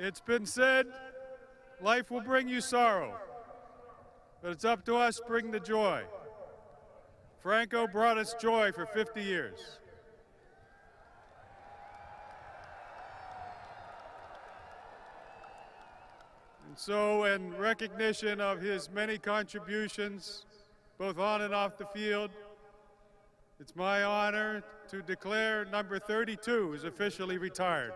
It's been said, life will bring you sorrow, but it's up to us to bring the joy. Franco brought us joy for 50 years. And so, in recognition of his many contributions, both on and off the field, it's my honor to declare number 32 is officially retired.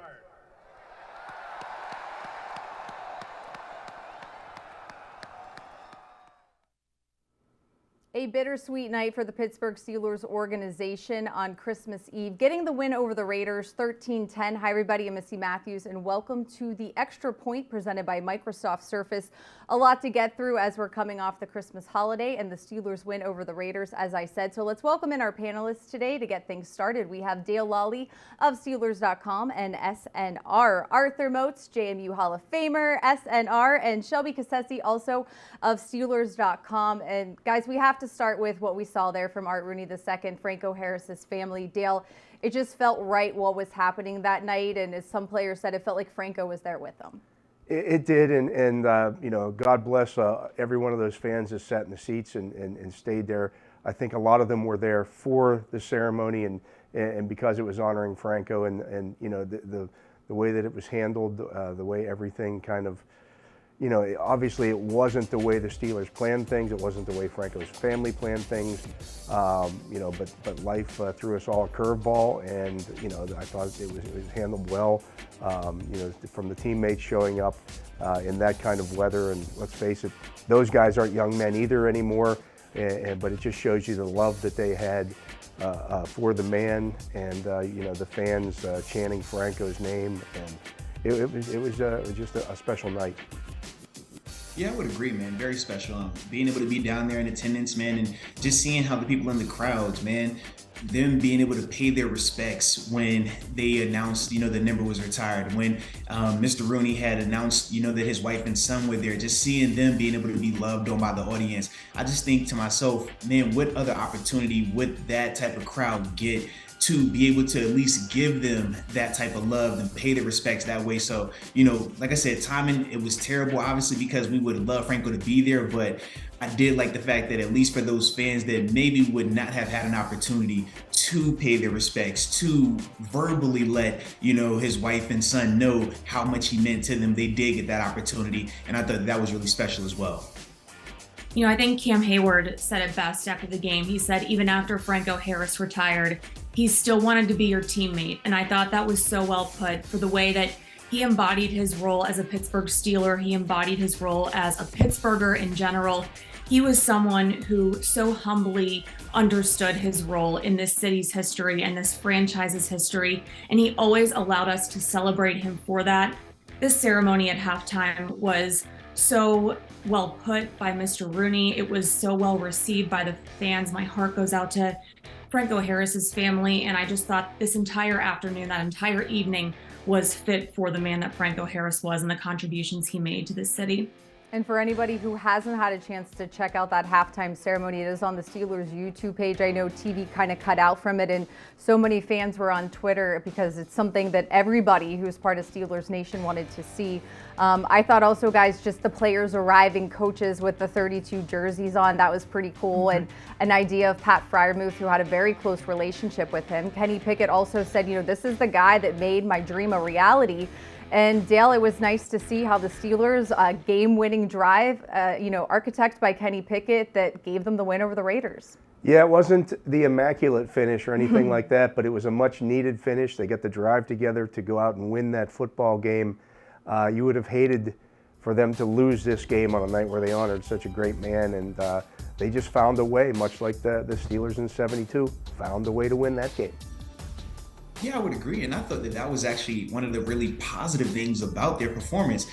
A bittersweet night for the Pittsburgh Steelers organization on Christmas Eve, getting the win over the Raiders 13-10. Hi everybody, I'm Missi Matthews and welcome to the Extra Point presented by Microsoft Surface. A lot to get through as we're coming off the Christmas holiday and the Steelers win over the Raiders, as I said. So let's welcome in our panelists today to get things started. We have Dale Lolley of Steelers.com and SNR, Arthur Moats, JMU Hall of Famer, SNR, and Shelby Cassesse, also of Steelers.com. And guys, we have to start with what we saw there from Art Rooney II, Franco Harris's family. Dale, it just felt right what was happening that night, and as some players said, it felt like Franco was there with them. It did, and you know, God bless every one of those fans that sat in the seats and stayed there. I think a lot of them were there for the ceremony and because it was honoring Franco and you know the way that it was handled, the way everything kind of, you know, obviously it wasn't the way the Steelers planned things. It wasn't the way Franco's family planned things. You know, but life threw us all a curveball, and you know, I thought it was handled well. You know, from the teammates showing up in that kind of weather, and let's face it, those guys aren't young men either anymore. But it just shows you the love that they had for the man, and you know, the fans chanting Franco's name, and it was just a special night. Yeah, I would agree, man. Very special. Being able to be down there in attendance, man, and just seeing how the people in the crowds, man, them being able to pay their respects when they announced, you know, the number was retired. When Mr. Rooney had announced, you know, that his wife and son were there, just seeing them being able to be loved on by the audience. I just think to myself, man, what other opportunity would that type of crowd get to be able to at least give them that type of love and pay their respects that way? So, you know, like I said, timing, it was terrible, obviously, because we would have loved Franco to be there, but I did like the fact that at least for those fans that maybe would not have had an opportunity to pay their respects, to verbally let, you know, his wife and son know how much he meant to them, they did get that opportunity, and I thought that was really special as well. You know, I think Cam Hayward said it best after the game. He said even after Franco Harris retired, he still wanted to be your teammate. And I thought that was so well put for the way that he embodied his role as a Pittsburgh Steeler. He embodied his role as a Pittsburgher in general. He was someone who so humbly understood his role in this city's history and this franchise's history. And he always allowed us to celebrate him for that. This ceremony at halftime was so well put by Mr. Rooney. It was so well received by the fans. My heart goes out to Franco Harris's family, and I just thought this entire afternoon, that entire evening, was fit for the man that Franco Harris was and the contributions he made to this city. And for anybody who hasn't had a chance to check out that halftime ceremony, it is on the Steelers YouTube page. I know TV kind of cut out from it, and so many fans were on Twitter because it's something that everybody who's part of Steelers Nation wanted to see. I thought also, guys, just the players arriving, coaches with the 32 jerseys on, that was pretty cool. And an idea of Pat Freiermuth, who had a very close relationship with him. Kenny Pickett also said, you know, this is the guy that made my dream a reality. And Dale, it was nice to see how the Steelers game-winning drive, you know, architected by Kenny Pickett, that gave them the win over the Raiders. Yeah, it wasn't the immaculate finish or anything like that, but it was a much-needed finish. They got the drive together to go out and win that football game. You would have hated for them to lose this game on a night where they honored such a great man, and they just found a way, much like the Steelers in '72, found a way to win that game. Yeah, I would agree. And I thought that that was actually one of the really positive things about their performance.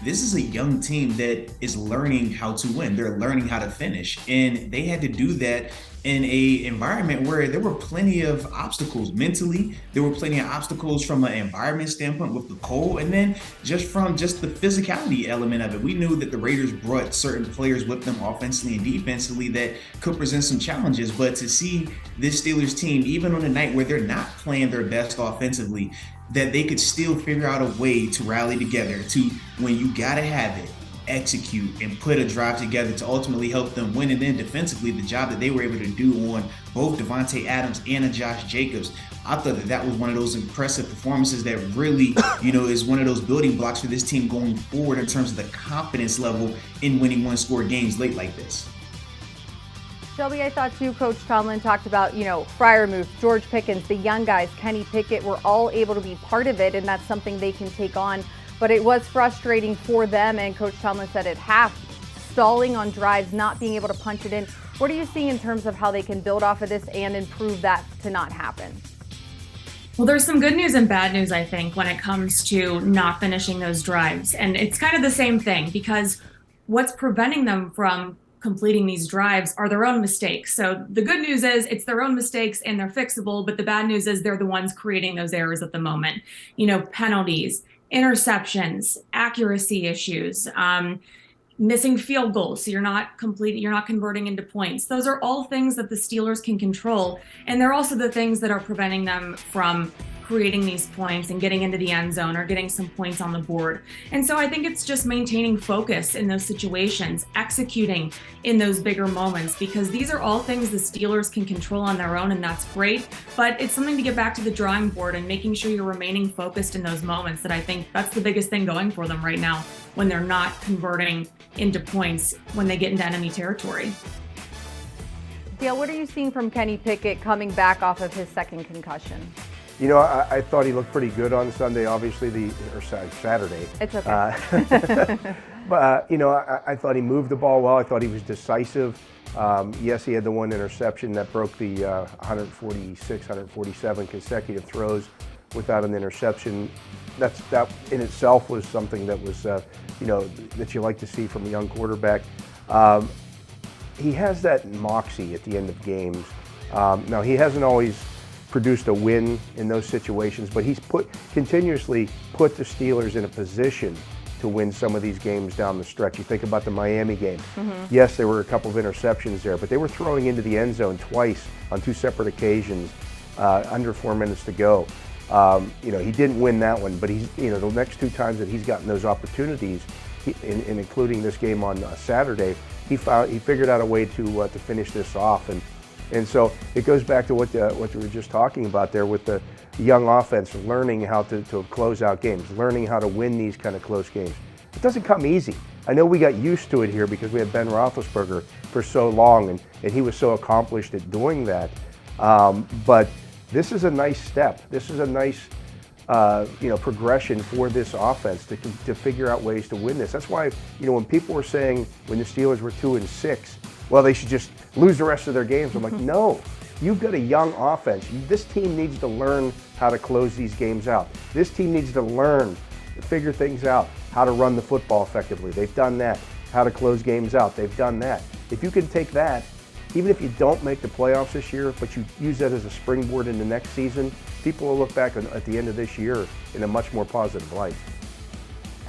This is a young team that is learning how to win. They're learning how to finish. And they had to do that in a environment where there were plenty of obstacles mentally. There were plenty of obstacles from an environment standpoint with the cold, and then just from just the physicality element of it. We knew that the Raiders brought certain players with them offensively and defensively that could present some challenges, but to see this Steelers team, even on a night where they're not playing their best offensively, that they could still figure out a way to rally together to, when you gotta have it, execute and put a drive together to ultimately help them win. And then defensively, the job that they were able to do on both Devontae Adams and Josh Jacobs, I thought that was one of those impressive performances that really, is one of those building blocks for this team going forward in terms of the confidence level in winning one-score games late like this. Shelby, I thought too, Coach Tomlin talked about, Freiermuth, George Pickens, the young guys, Kenny Pickett were all able to be part of it, and that's something they can take on. But it was frustrating for them, and Coach Tomlin said at half, stalling on drives, not being able to punch it in. What are you seeing in terms of how they can build off of this and improve that to not happen? Well, there's some good news and bad news, I think, when it comes to not finishing those drives. And it's kind of the same thing, because what's preventing them from completing these drives are their own mistakes. So the good news is it's their own mistakes and they're fixable, but the bad news is they're the ones creating those errors at the moment. Penalties, interceptions, accuracy issues, missing field goals. So you're not converting into points. Those are all things that the Steelers can control. And they're also the things that are preventing them from creating these points and getting into the end zone or getting some points on the board. And so I think it's just maintaining focus in those situations, executing in those bigger moments, because these are all things the Steelers can control on their own, and that's great. But it's something to get back to the drawing board and making sure you're remaining focused in those moments. That I think that's the biggest thing going for them right now when they're not converting into points when they get into enemy territory. Dale, what are you seeing from Kenny Pickett coming back off of his second concussion? I thought he looked pretty good on Sunday, obviously, Saturday. It's okay. But, I thought he moved the ball well. I thought he was decisive. Yes, he had the one interception that broke the 147 consecutive throws without an interception. That in itself was something that was, that you like to see from a young quarterback. He has that moxie at the end of games. Now, he hasn't always produced a win in those situations, but he's continuously put the Steelers in a position to win some of these games down the stretch. You think about the Miami game. Mm-hmm. Yes, there were a couple of interceptions there, but they were throwing into the end zone twice on two separate occasions, under 4 minutes to go. He didn't win that one, but he's, the next two times that he's gotten those opportunities, including this game on Saturday, he figured out a way to finish this off. And so it goes back to what we were just talking about there with the young offense, learning how to close out games, learning how to win these kind of close games. It doesn't come easy. I know we got used to it here because we had Ben Roethlisberger for so long, and he was so accomplished at doing that. But this is a nice step. This is a nice progression for this offense to figure out ways to win this. That's why, when people were saying when the Steelers were 2-6, well, they should just lose the rest of their games. I'm like, no, you've got a young offense. This team needs to learn how to close these games out. This team needs to learn to figure things out, how to run the football effectively. They've done that. How to close games out. They've done that. If you can take that, even if you don't make the playoffs this year, but you use that as a springboard in the next season, people will look back at the end of this year in a much more positive light.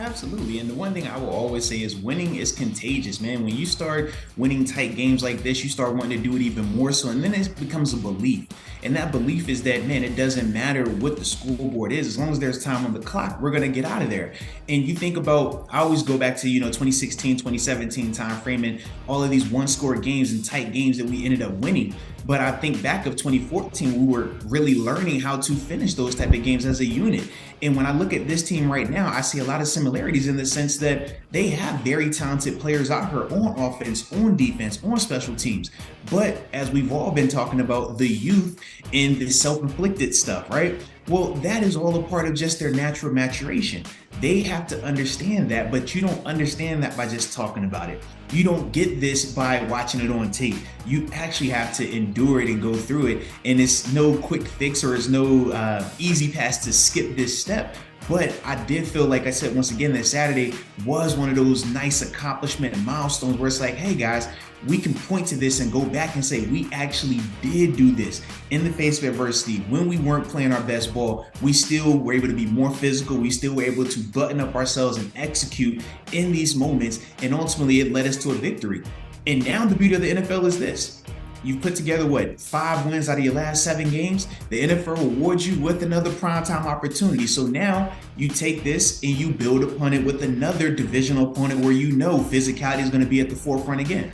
Absolutely. And the one thing I will always say is winning is contagious, man. When you start winning tight games like this, you start wanting to do it even more so. And then it becomes a belief. And that belief is that, man, it doesn't matter what the scoreboard is. As long as there's time on the clock, we're going to get out of there. And you think about, I always go back to, 2016, 2017 time frame and all of these one-score games and tight games that we ended up winning. But I think back of 2014, we were really learning how to finish those type of games as a unit. And when I look at this team right now, I see a lot of similarities in the sense that they have very talented players out here on offense, on defense, on special teams. But as we've all been talking about, the youth and the self-inflicted stuff, right? Well, that is all a part of just their natural maturation. They have to understand that, but you don't understand that by just talking about it. You don't get this by watching it on tape. You actually have to endure it and go through it. And it's no quick fix or it's no easy pass to skip this step. But I did feel, like I said, once again, that Saturday was one of those nice accomplishment milestones where it's like, hey guys, we can point to this and go back and say, we actually did do this in the face of adversity. When we weren't playing our best ball, we still were able to be more physical. We still were able to button up ourselves and execute in these moments. And ultimately it led us to a victory. And now the beauty of the NFL is this. You've put together, 5 wins out of your last 7 games? The NFL rewards you with another primetime opportunity. So now you take this and you build upon it with another divisional opponent where you know physicality is going to be at the forefront again.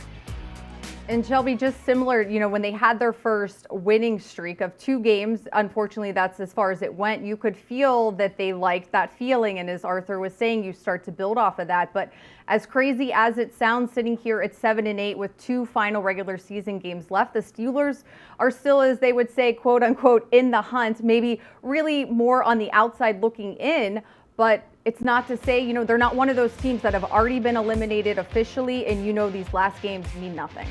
And Shelby, just similar, when they had their first winning streak of 2 games, unfortunately, that's as far as it went. You could feel that they liked that feeling. And as Arthur was saying, you start to build off of that. But as crazy as it sounds, sitting here at 7-8 with 2 final regular season games left, the Steelers are still, as they would say, quote unquote, in the hunt, maybe really more on the outside looking in. But it's not to say, they're not one of those teams that have already been eliminated officially. And these last games mean nothing.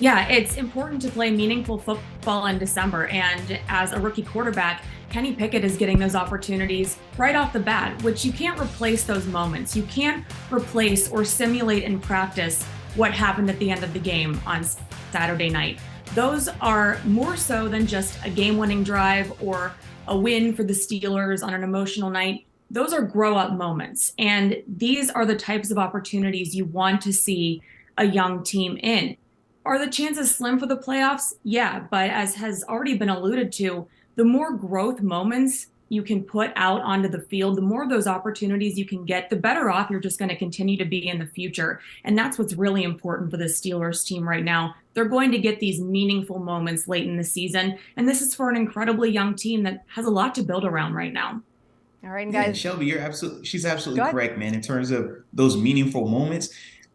Yeah, it's important to play meaningful football in December. And as a rookie quarterback, Kenny Pickett is getting those opportunities right off the bat, which you can't replace those moments. You can't replace or simulate in practice what happened at the end of the game on Saturday night. Those are more so than just a game-winning drive or a win for the Steelers on an emotional night. Those are grow-up moments. And these are the types of opportunities you want to see a young team in. Are the chances slim for the playoffs? Yeah, but as has already been alluded to, the more growth moments you can put out onto the field, the more of those opportunities you can get, the better off you're just going to continue to be in the future. And that's what's really important for the Steelers team right now. They're going to get these meaningful moments late in the season. And this is for an incredibly young team that has a lot to build around right now. All right, guys. Yeah, Shelby, she's absolutely correct, man, in terms of those meaningful moments.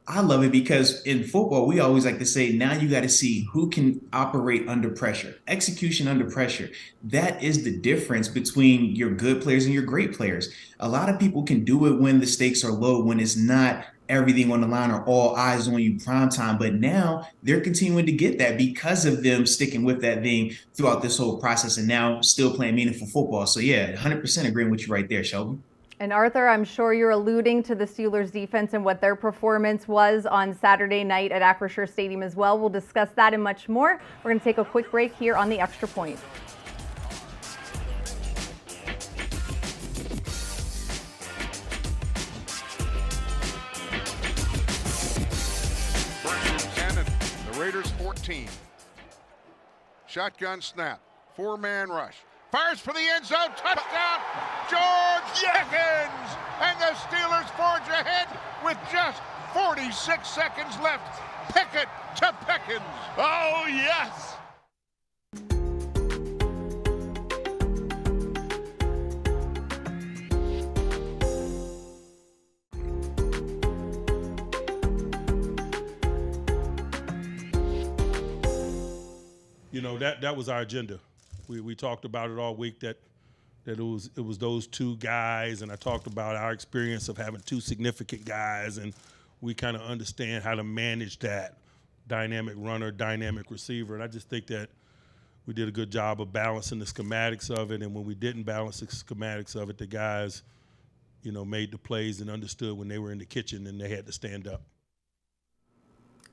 I love it because in football, we always like to say, now you got to see who can operate under pressure, execution under pressure. That is the difference between your good players and your great players. A lot of people can do it when the stakes are low, when it's not everything on the line or all eyes on you prime time. But now they're continuing to get that because of them sticking with that thing throughout this whole process and now still playing meaningful football. So yeah, 100% agreeing with you right there, Shelby. And Arthur, I'm sure you're alluding to the Steelers defense and what their performance was on Saturday night at Acrisure Stadium as well. We'll discuss that and much more. We're going to take a quick break here on the Extra Point. First and 10 and the Raiders 14. Shotgun snap, 4-man rush. Fires for the end zone, touchdown, George Pickens! And the Steelers forge ahead with just 46 seconds left. Pickett to Pickens. Oh, yes! That was our agenda. We talked about it all week that it was those 2 guys, and I talked about our experience of having 2 significant guys, and we kind of understand how to manage that dynamic runner, dynamic receiver. And I just think that we did a good job of balancing the schematics of it, and when we didn't balance the schematics of it, the guys, made the plays and understood when they were in the kitchen and they had to stand up.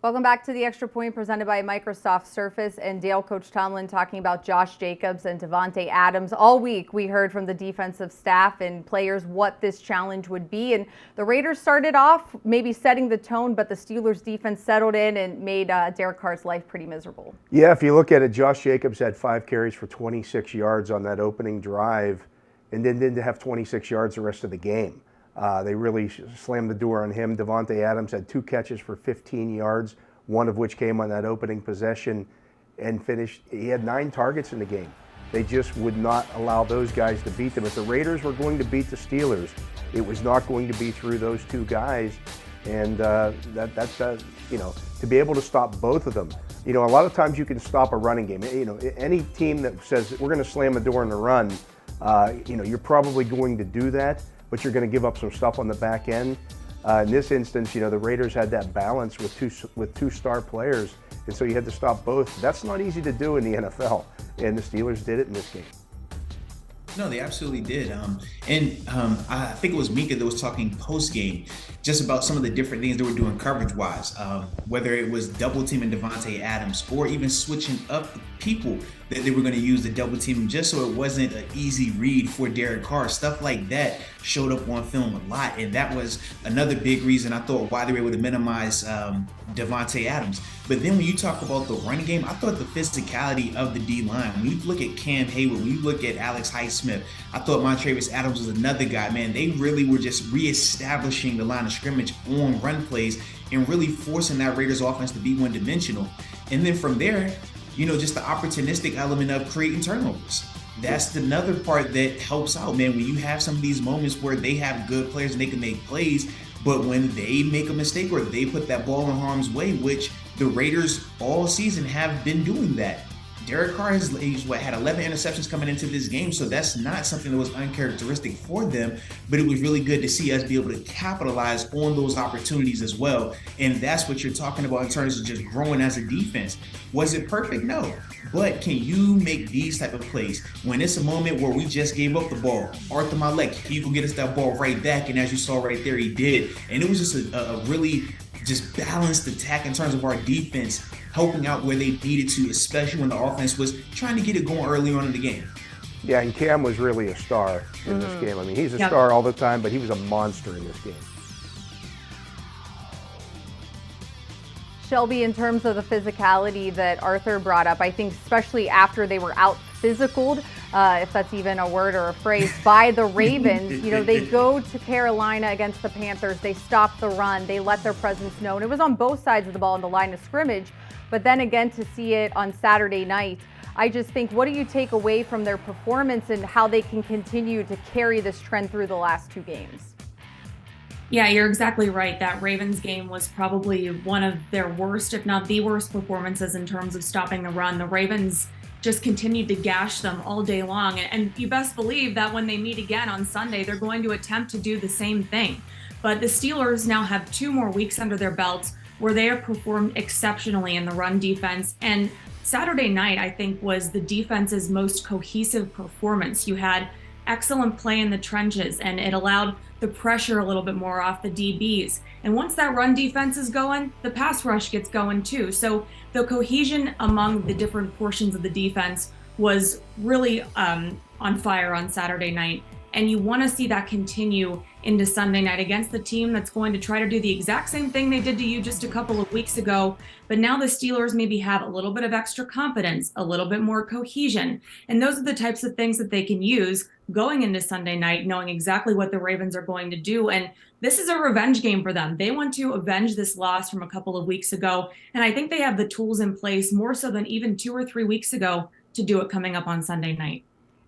Welcome back to the Extra Point presented by Microsoft Surface. And Dale, Coach Tomlin talking about Josh Jacobs and Davante Adams. All week we heard from the defensive staff and players what this challenge would be. And the Raiders started off maybe setting the tone, but the Steelers defense settled in and made Derek Carr's life pretty miserable. Yeah, if you look at it, Josh Jacobs had 5 carries for 26 yards on that opening drive and then didn't have 26 yards the rest of the game. They really slammed the door on him. Davante Adams had 2 catches for 15 yards, one of which came on that opening possession and finished. He had 9 targets in the game. They just would not allow those guys to beat them. If the Raiders were going to beat the Steelers, it was not going to be through those 2 guys. And that's to be able to stop both of them. A lot of times you can stop a running game. Any team that says we're going to slam the door in the run, you're probably going to do that, but you're going to give up some stuff on the back end. In this instance, the Raiders had that balance with two star players, and so you had to stop both. That's not easy to do in the NFL, and the Steelers did it in this game. No, they absolutely did. I think it was Mika that was talking post-game just about some of the different things they were doing coverage-wise, whether it was double-teaming Devontae Adams or even switching up the people that they were going to use to double-team just so it wasn't an easy read for Derek Carr. Stuff like that showed up on film a lot, and that was another big reason I thought why they were able to minimize Devontae Adams. But then when you talk about the running game, I thought the physicality of the D-line, when you look at Cam Hayward, when you look at Alex Highsmith, I thought Montravius Adams was another guy, man. They really were just reestablishing the line of scrimmage on run plays and really forcing that Raiders offense to be one-dimensional. And then from there, just the opportunistic element of creating turnovers. That's another part that helps out, man. When you have some of these moments where they have good players and they can make plays, but when they make a mistake or they put that ball in harm's way, which the Raiders all season have been doing that. Derek Carr had 11 interceptions coming into this game, so that's not something that was uncharacteristic for them, but it was really good to see us be able to capitalize on those opportunities as well, and that's what you're talking about in terms of just growing as a defense. Was it perfect? No, but can you make these type of plays when it's a moment where we just gave up the ball? Arthur Malek, he will get us that ball right back, and as you saw right there, he did, and it was just a really just balanced attack in terms of our defense, helping out where they needed to, especially when the offense was trying to get it going early on in the game. Yeah, and Cam was really a star in this game. I mean, he's a star all the time, but he was a monster in this game. Shelby, in terms of the physicality that Arthur brought up, I think especially after they were out physicaled, if that's even a word or a phrase, by the Ravens, they go to Carolina against the Panthers, they stop the run, they let their presence known. It was on both sides of the ball in the line of scrimmage, but then again to see it on Saturday night, I just think, what do you take away from their performance and how they can continue to carry this trend through the last two games? Yeah, you're exactly right. That Ravens game was probably one of their worst, if not the worst, performances in terms of stopping the run. The Ravens just continued to gash them all day long. And you best believe that when they meet again on Sunday, they're going to attempt to do the same thing. But the Steelers now have 2 more weeks under their belts where they have performed exceptionally in the run defense. And Saturday night, I think, was the defense's most cohesive performance. You had excellent play in the trenches, and it allowed the pressure a little bit more off the DBs. And once that run defense is going, the pass rush gets going too. So the cohesion among the different portions of the defense was really on fire on Saturday night. And you want to see that continue into Sunday night against the team that's going to try to do the exact same thing they did to you just a couple of weeks ago. But now the Steelers maybe have a little bit of extra confidence, a little bit more cohesion. And those are the types of things that they can use going into Sunday night, knowing exactly what the Ravens are going to do. And this is a revenge game for them. They want to avenge this loss from a couple of weeks ago. And I think they have the tools in place more so than even 2 or 3 weeks ago to do it coming up on Sunday night.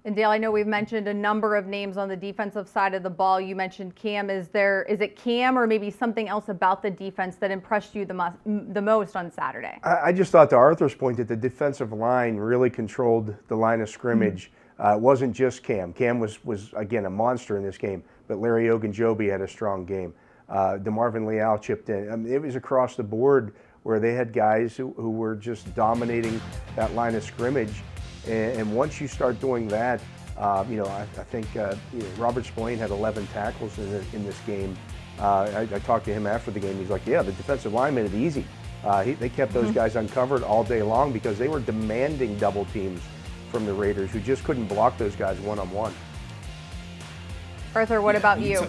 And Dale, I know we've mentioned a number of names on the defensive side of the ball. You mentioned Cam. Is it Cam or maybe something else about the defense that impressed you the most on Saturday? I just thought, to Arthur's point, that the defensive line really controlled the line of scrimmage. It wasn't just Cam. Cam was again a monster in this game, but Larry Ogunjobi had a strong game. DeMarvin Leal chipped in. I mean, it was across the board where they had guys who were just dominating that line of scrimmage. And once you start doing that, I think Robert Spillane had 11 tackles in this game. I talked to him after the game. He's like, yeah, the defensive line made it easy. They kept those guys uncovered all day long because they were demanding double teams from the Raiders, who just couldn't block those guys one-on-one. Arthur, what about you?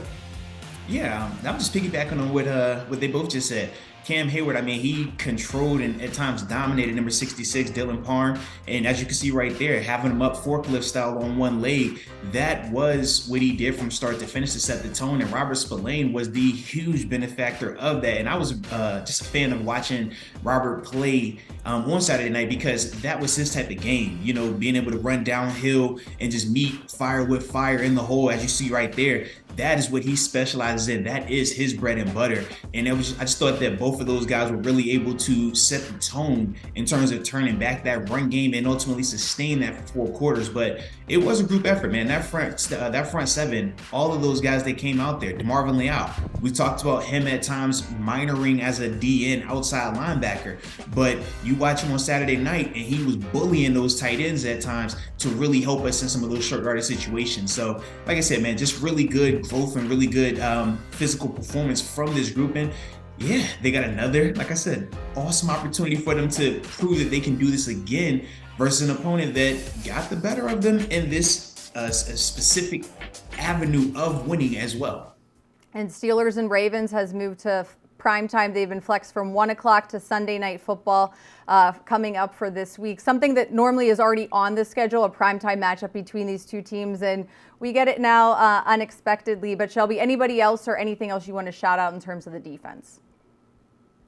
Yeah, I'm just piggybacking on what they both just said. Cam Hayward, I mean, he controlled and at times dominated number 66, Dylan Parham. And as you can see right there, having him up forklift style on one leg, that was what he did from start to finish to set the tone. And Robert Spillane was the huge benefactor of that. And I was just a fan of watching Robert play on Saturday night because that was his type of game, being able to run downhill and just meet fire with fire in the hole, as you see right there. that is what he specializes in. That is his bread and butter. And I just thought that both of those guys were really able to set the tone in terms of turning back that run game and ultimately sustain that for 4 quarters. But it was a group effort, man. That front 7, all of those guys that came out there, DeMarvin Leal, we talked about him at times minoring as a DN outside linebacker, but you watch him on Saturday night and he was bullying those tight ends at times to really help us in some of those short yardage situations. So like I said, man, just really good growth and really good physical performance from this group. And yeah, they got another, like I said, awesome opportunity for them to prove that they can do this again versus an opponent that got the better of them in this specific avenue of winning as well. And Steelers and Ravens has moved to prime time. They've been flexed from 1 o'clock to Sunday Night Football coming up for this week. Something that normally is already on the schedule, a primetime matchup between these two teams. And we get it now unexpectedly. But Shelby, anybody else or anything else you want to shout out in terms of the defense?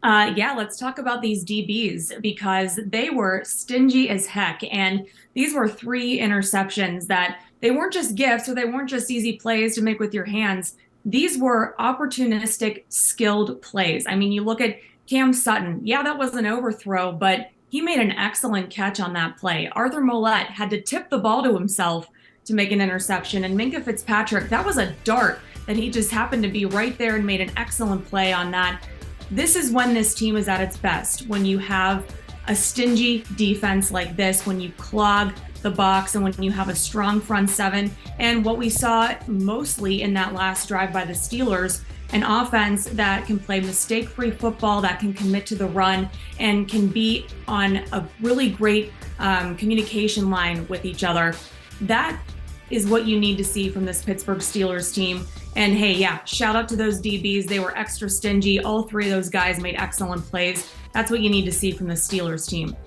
Yeah, let's talk about these DBs because they were stingy as heck. And these were 3 interceptions that they weren't just gifts or they weren't just easy plays to make with your hands. These were opportunistic, skilled plays. I mean, you look at Cam Sutton. Yeah, that was an overthrow, but he made an excellent catch on that play. Arthur Mollett had to tip the ball to himself to make an interception. And Minkah Fitzpatrick, that was a dart that he just happened to be right there and made an excellent play on that. This is when this team is at its best, when you have a stingy defense like this, when you clog the box and when you have a strong front 7. And what we saw mostly in that last drive by the Steelers, an offense that can play mistake-free football, that can commit to the run and can be on a really great communication line with each other. That is what you need to see from this Pittsburgh Steelers team. And hey, yeah, shout out to those DBs. They were extra stingy. All 3 of those guys made excellent plays. That's what you need to see from the Steelers team.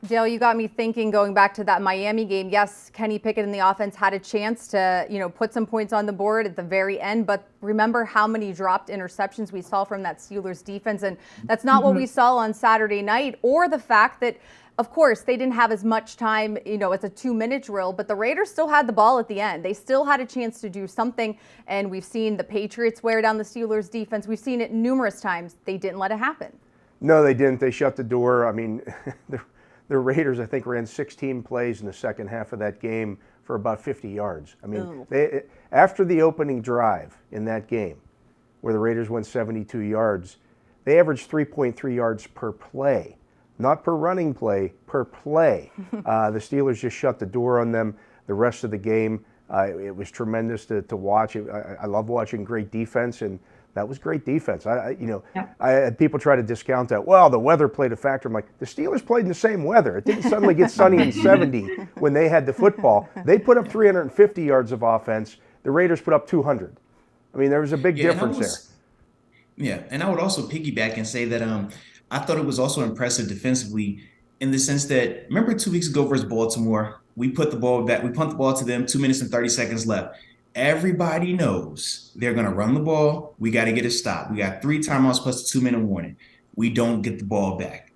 Dale, you got me thinking going back to that Miami game. Yes, Kenny Pickett and the offense had a chance to, put some points on the board at the very end. But remember how many dropped interceptions we saw from that Steelers defense. And that's not what we saw on Saturday night, or the fact that, of course, they didn't have as much time, it's a 2-minute drill, but the Raiders still had the ball at the end. They still had a chance to do something. And we've seen the Patriots wear down the Steelers defense. We've seen it numerous times. They didn't let it happen. No, they didn't. They shut the door. I mean, the Raiders, I think, ran 16 plays in the second half of that game for about 50 yards. I mean, after the opening drive in that game, where the Raiders went 72 yards, they averaged 3.3 yards per play. Not per running play, per play. The Steelers just shut the door on them the rest of the game. It was tremendous to watch. I love watching great defense, and that was great defense. I had people try to discount that. Well, the weather played a factor. I'm like, the Steelers played in the same weather. It didn't suddenly get sunny and 70 when they had the football. They put up 350 yards of offense. The Raiders put up 200. I mean, there was a big difference there. Yeah, and I would also piggyback and say that I thought it was also impressive defensively in the sense that, remember 2 weeks ago versus Baltimore, we put the ball back, we punt the ball to them, 2 minutes and 30 seconds left. Everybody knows they're going to run the ball. We got to get a stop. We got 3 timeouts plus a 2-minute warning. We don't get the ball back.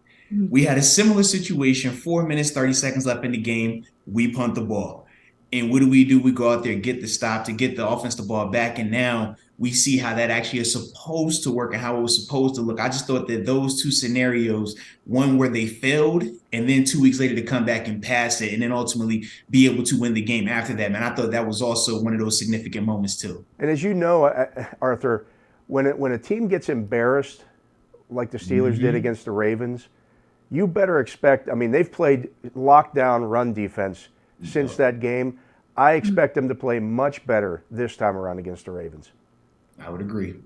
We had a similar situation, 4 minutes, 30 seconds left in the game. We punt the ball. And what do? We go out there, get the stop to get the offense the ball back. And now we see how that actually is supposed to work and how it was supposed to look. I just thought that those 2 scenarios, one where they failed and then 2 weeks later to come back and pass it and then ultimately be able to win the game after that, man, I thought that was also one of those significant moments too. And as you know, Arthur, when a team gets embarrassed like the Steelers did against the Ravens, you better expect, I mean, they've played lockdown run defense since that game. I expect them to play much better this time around against the Ravens. I would agree.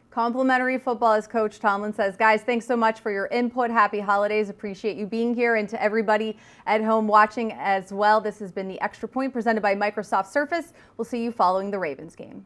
Complimentary football, as Coach Tomlin says. Guys, thanks so much for your input. Happy holidays. Appreciate you being here. And to everybody at home watching as well, this has been the Extra Point presented by Microsoft Surface. We'll see you following the Ravens game.